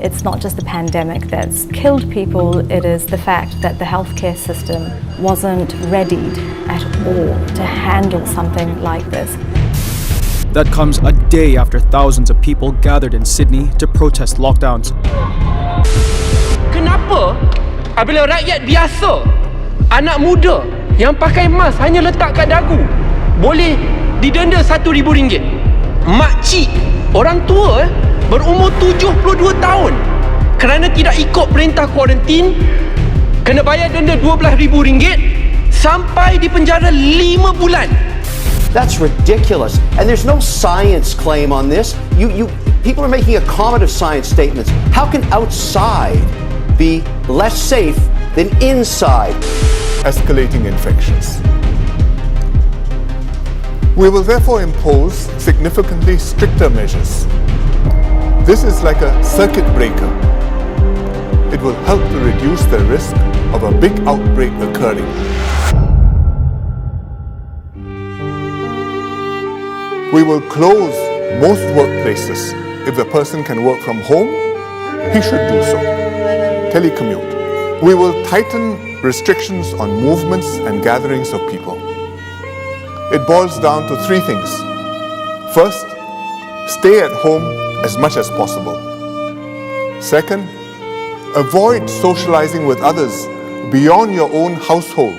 It's not just the pandemic that's killed people, it is the fact that the healthcare system wasn't readied at all to handle something like this. That comes a day after thousands of people gathered in Sydney to protest lockdowns. Kenapa apabila rakyat biasa, anak muda yang pakai mask hanya letak kat dagu boleh didenda RM1,000? Makcik, orang tua berumur 72 tahun kerana tidak ikut perintah kuarantin kena bayar denda RM12,000 sampai di penjara 5 bulan. That's ridiculous. And there's no science claim on this. People are making a comment of science statements. How can outside be less safe than inside? Escalating infections. We will therefore impose significantly stricter measures. This is like a circuit breaker. It will help to reduce the risk of a big outbreak occurring. We will close most workplaces. If the person can work from home, he should do so. Telecommute. We will tighten restrictions on movements and gatherings of people. It boils down to three things. First, stay at home as much as possible. Second, avoid socializing with others beyond your own household.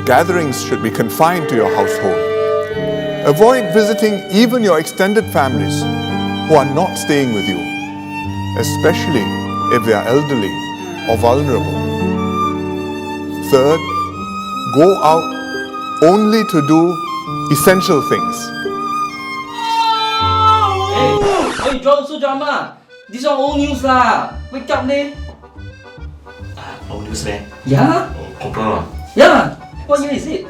Gatherings should be confined to your household. Avoid visiting even your extended families who are not staying with you, especially if they are elderly or vulnerable. Third, go out only to do essential things. Hey, John, so drama. This one old news lah. Wake up, leh. Old news leh? Yeah? Confirm ah? Yeah. What year is it?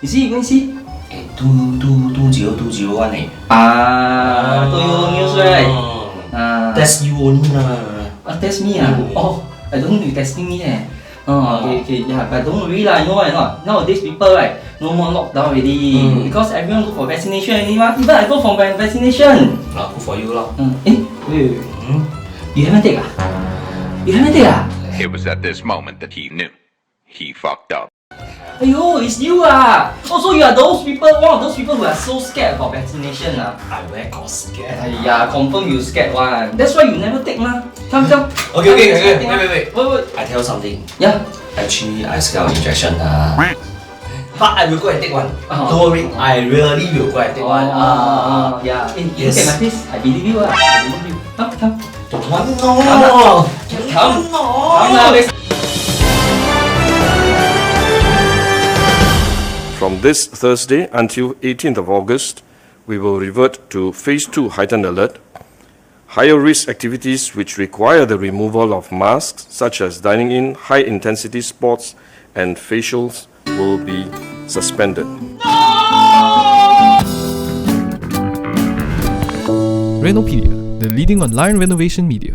You see, you can see. 2021 eh. To your news, right? That's you only lah. Test me ah? Oh, I don't think you testing me eh. Okay, yeah, but don't worry lah, you know why not? Nowadays people right, no more lockdown already. Because everyone go for vaccination already mah. Even I go for vaccination. Good for you lah. Wait. You haven't take ah? You haven't take ah? It was at this moment that he knew. He fucked up. Aiyo, it's you ah! Also, you are those people, one of those people who are so scared about vaccination ah. I where got scared. Yeah, confirm you scared one. That's why you never take mah. Come. Okay, wait. Wait. I tell you something. Yeah. Actually, I scared of injection but I will go and take one. Don't worry, I really will go and take one. Yeah. Yes. Look at my face. I believe you ah. I believe you. Come. Don't want no. Come now, let's. From this Thursday until 18th of August, we will revert to Phase 2 heightened alert. Higher risk activities which require the removal of masks, such as dining in, high-intensity sports, and facials, will be suspended. Renopedia, the leading online renovation media.